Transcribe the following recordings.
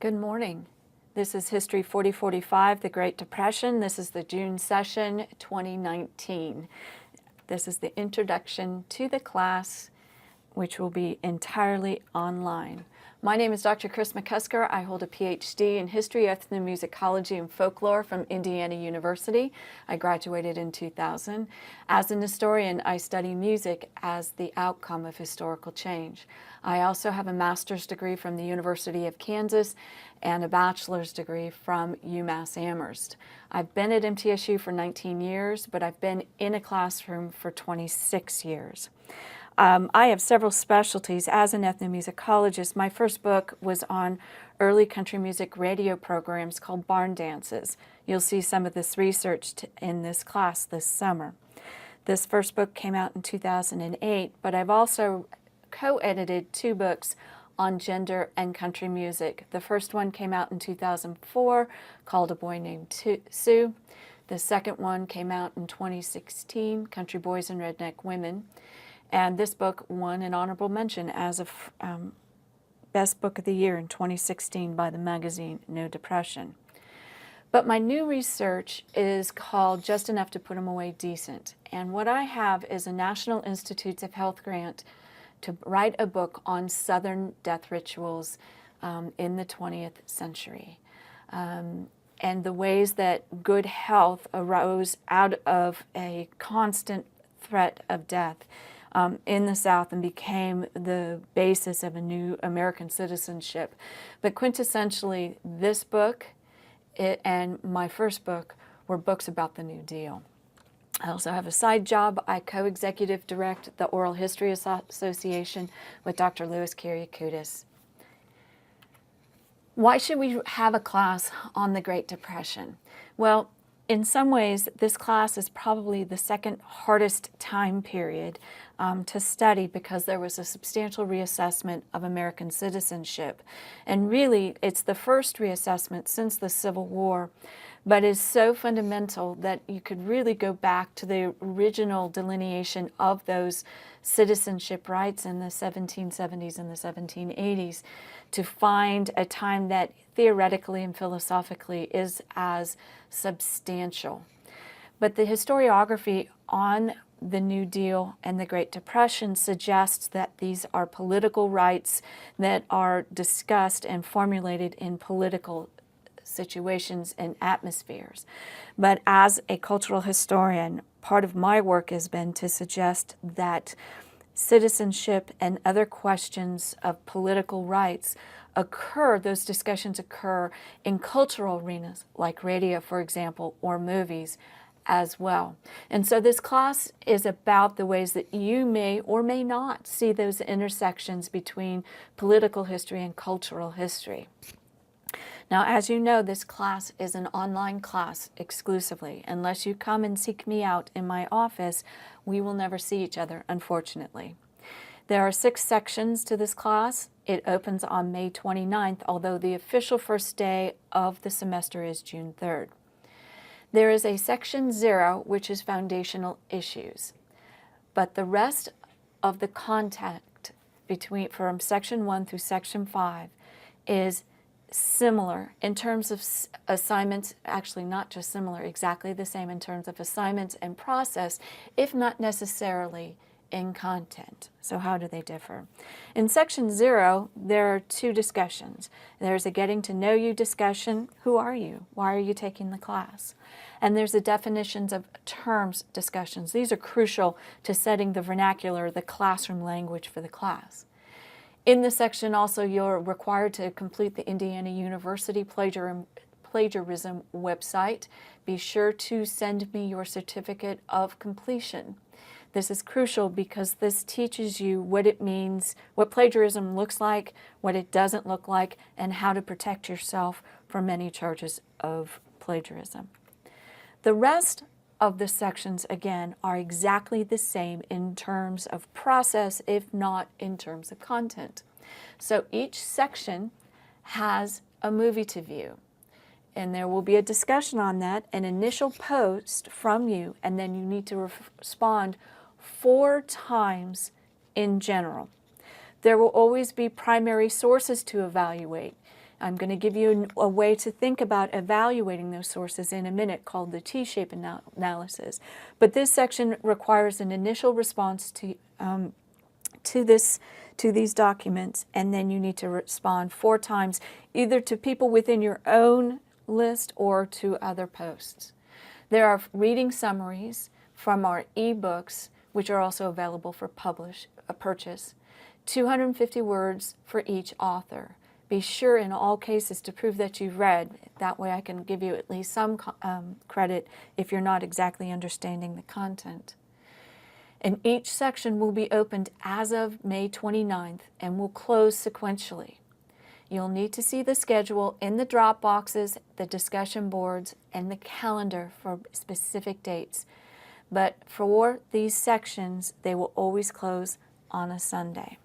Good morning. This is History 4045, the Great Depression. This is the June session 2019. This is the introduction to the class, which will be entirely online. My name is Dr. Chris McCusker. I hold a PhD in History, Ethnomusicology, and Folklore from Indiana University. I graduated in 2000. As an historian, I study music as the outcome of historical change. I also have a master's degree from the University of Kansas and a bachelor's degree from UMass Amherst. I've been at MTSU for 19 years, but I've been in a classroom for 26 years. I have several specialties as an ethnomusicologist. My first book was on early country music radio programs called Barn Dances. You'll see some of this research in this class this summer. This first book came out in 2008, but I've also co-edited two books on gender and country music. The first one came out in 2004 called A Boy Named Sue. The second one came out in 2016, Country Boys and Redneck Women. And this book won an honorable mention as a Best Book of the Year in 2016 by the magazine No Depression. But my new research is called Just Enough to Put 'Em Away Decent. And what I have is a National Institutes of Health grant to write a book on Southern death rituals in the 20th century. And the ways that good health arose out of a constant threat of death in the South and became the basis of a new American citizenship. But quintessentially, this book and my first book were books about the New Deal. I also have a side job. I co-executive direct the Oral History Association with Dr. Louis Kiriakoutis. Why should we have a class on the Great Depression? Well, in some ways, this class is probably the second hardest time period to study because there was a substantial reassessment of American citizenship. And really, it's the first reassessment since the Civil War, but is so fundamental that you could really go back to the original delineation of those citizenship rights in the 1770s and the 1780s to find a time that theoretically and philosophically is as substantial. But the historiography on the New Deal and the Great Depression suggests that these are political rights that are discussed and formulated in political situations and atmospheres. But as a cultural historian, part of my work has been to suggest that citizenship and other questions of political rights those discussions occur in cultural arenas like radio, for example, or movies as well. And so this class is about the ways that you may or may not see those intersections between political history and cultural history. Now, as you know, this class is an online class exclusively. Unless you come and seek me out in my office, we will never see each other, unfortunately. There are 6 sections to this class. It opens on May 29th, although the official first day of the semester is June 3rd. There is a section 0, which is foundational issues. But the rest of the content from section 1 through section 5 is similar in terms of assignments, actually not just similar, exactly the same in terms of assignments and process, if not necessarily in content. So how do they differ? In section 0, there are 2 discussions. There's a getting to know you discussion. Who are you? Why are you taking the class? And there's a definitions of terms discussions. These are crucial to setting the vernacular, the classroom language for the class. In this section also, you're required to complete the Indiana University plagiarism website. Be sure to send me your certificate of completion. This is crucial because this teaches you what it means, what plagiarism looks like, what it doesn't look like, and how to protect yourself from any charges of plagiarism. The rest of the sections, again, are exactly the same in terms of process, if not in terms of content. So each section has a movie to view, and there will be a discussion on that, an initial post from you, and then you need to respond 4 times in general. There will always be primary sources to evaluate. I'm going to give you a way to think about evaluating those sources in a minute called the T-shape analysis. But this section requires an initial response to these documents, and then you need to respond 4 times, either to people within your own list or to other posts. There are reading summaries from our ebooks, which are also available for purchase, 250 words for each author. Be sure in all cases to prove that you've read. That way I can give you at least some credit if you're not exactly understanding the content. And each section will be opened as of May 29th and will close sequentially. You'll need to see the schedule in the drop boxes, the discussion boards, and the calendar for specific dates. But for these sections, they will always close on a Sunday.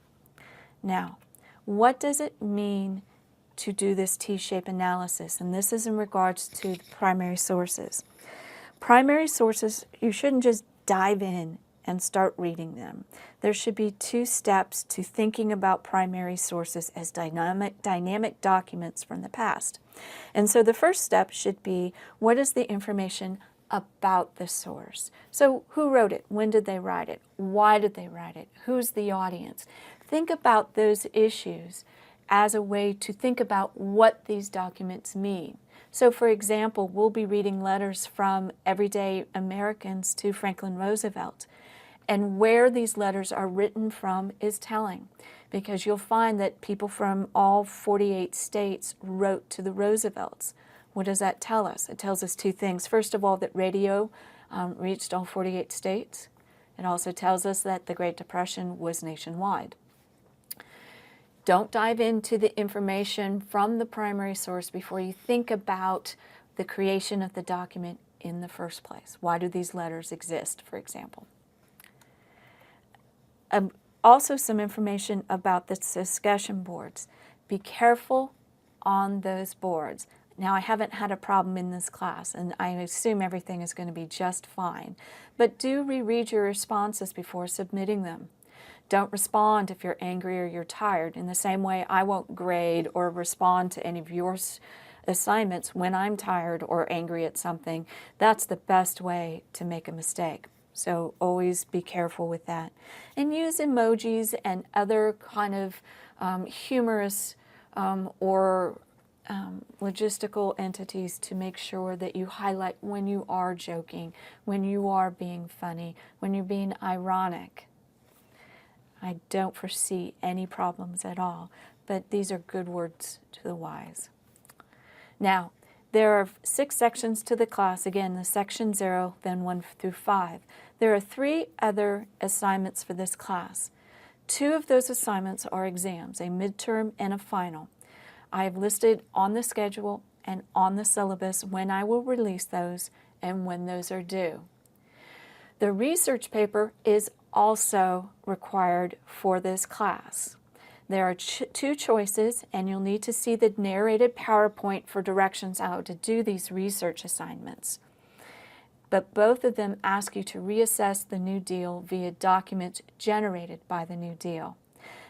Now, what does it mean to do this T-shape analysis? And this is in regards to the primary sources. Primary sources, you shouldn't just dive in and start reading them. There should be 2 steps to thinking about primary sources as dynamic documents from the past. And so the first step should be, what is the information about the source? So who wrote it? When did they write it? Why did they write it? Who's the audience? Think about those issues as a way to think about what these documents mean. So for example, we'll be reading letters from everyday Americans to Franklin Roosevelt. And where these letters are written from is telling, because you'll find that people from all 48 states wrote to the Roosevelts. What does that tell us? It tells us 2 things. First of all, that radio reached all 48 states. It also tells us that the Great Depression was nationwide. Don't dive into the information from the primary source before you think about the creation of the document in the first place. Why do these letters exist, for example? Also some information about the discussion boards. Be careful on those boards. Now, I haven't had a problem in this class, and I assume everything is going to be just fine. But do reread your responses before submitting them. Don't respond if you're angry or you're tired. In the same way, I won't grade or respond to any of your assignments when I'm tired or angry at something. That's the best way to make a mistake. So always be careful with that. And use emojis and other kind of humorous or logistical entities to make sure that you highlight when you are joking, when you are being funny, when you're being ironic. I don't foresee any problems at all, but these are good words to the wise. Now, there are 6 sections to the class. Again, the section 0, then 1 through 5. There are 3 other assignments for this class. 2 of those assignments are exams, a midterm and a final. I have listed on the schedule and on the syllabus when I will release those and when those are due. The research paper is also required for this class. There are 2 choices, and you'll need to see the narrated PowerPoint for directions on how to do these research assignments. But both of them ask you to reassess the New Deal via documents generated by the New Deal.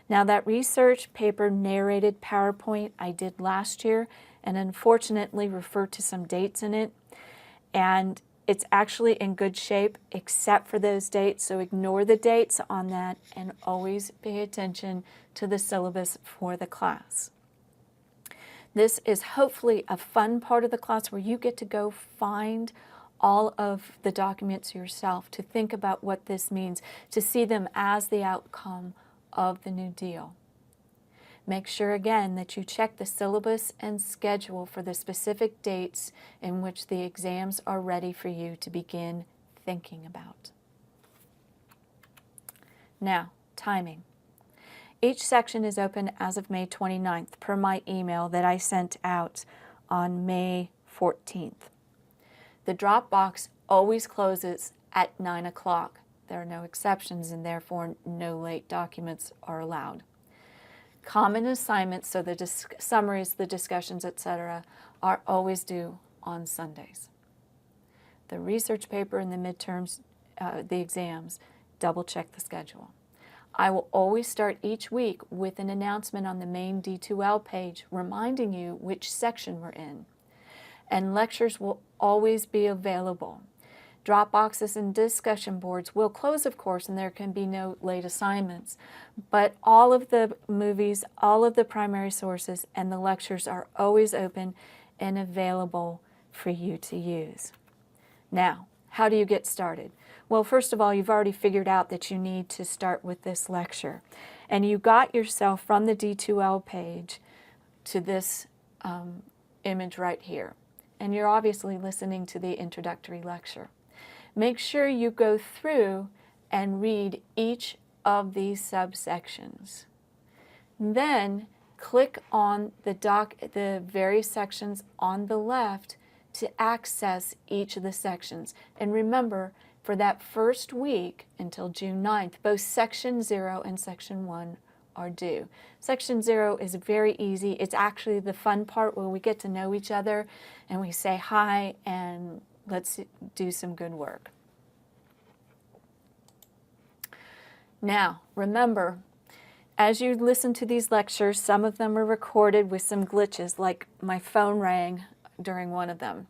Now, that research paper narrated PowerPoint I did last year, and unfortunately referred to some dates in it, and it's actually in good shape except for those dates, so ignore the dates on that and always pay attention to the syllabus for the class. This is hopefully a fun part of the class where you get to go find all of the documents yourself, to think about what this means, to see them as the outcome of the New Deal. Make sure again that you check the syllabus and schedule for the specific dates in which the exams are ready for you to begin thinking about. Now, timing. Each section is open as of May 29th per my email that I sent out on May 14th. The drop box always closes at 9 o'clock. There are no exceptions, and therefore no late documents are allowed. Common assignments, so the summaries, the discussions, etc., are always due on Sundays. The research paper and the midterms, the exams, double check the schedule. I will always start each week with an announcement on the main D2L page reminding you which section we're in. And lectures will always be available. Drop boxes and discussion boards will close, of course, and there can be no late assignments. But all of the movies, all of the primary sources, and the lectures are always open and available for you to use. Now, how do you get started? Well, first of all, you've already figured out that you need to start with this lecture. And you got yourself from the D2L page to this image right here. And you're obviously listening to the introductory lecture. Make sure you go through and read each of these subsections. Then click on the various sections on the left to access each of the sections. And remember, for that first week until June 9th, both Section 0 and Section 1 are due. Section 0 is very easy. It's actually the fun part where we get to know each other and we say hi and let's do some good work. Now, remember, as you listen to these lectures, some of them are recorded with some glitches, like my phone rang during one of them.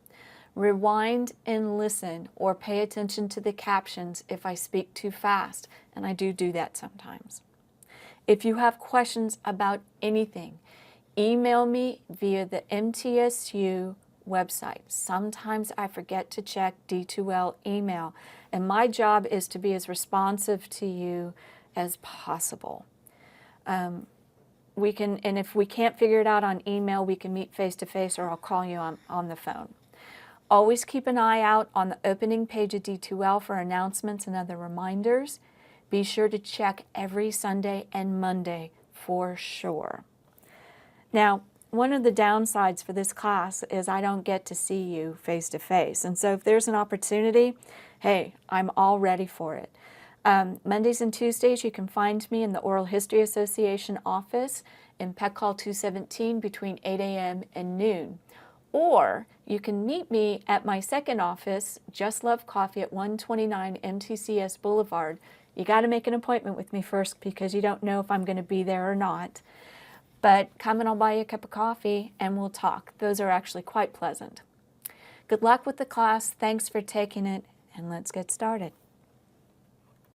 Rewind and listen, or pay attention to the captions if I speak too fast, and I do that sometimes. If you have questions about anything, email me via the MTSU website. Sometimes I forget to check D2L email, and my job is to be as responsive to you as possible. And if we can't figure it out on email, we can meet face-to-face, or I'll call you on the phone. Always keep an eye out on the opening page of D2L for announcements and other reminders. Be sure to check every Sunday and Monday for sure. Now, one of the downsides for this class is I don't get to see you face to face. And so if there's an opportunity, hey, I'm all ready for it. Mondays and Tuesdays, you can find me in the Oral History Association office in Peck Hall 217 between 8 a.m. and noon. Or you can meet me at my second office, Just Love Coffee at 129 MTCS Boulevard. You got to make an appointment with me first because you don't know if I'm going to be there or not. But come and I'll buy you a cup of coffee and we'll talk. Those are actually quite pleasant. Good luck with the class. Thanks for taking it, and let's get started.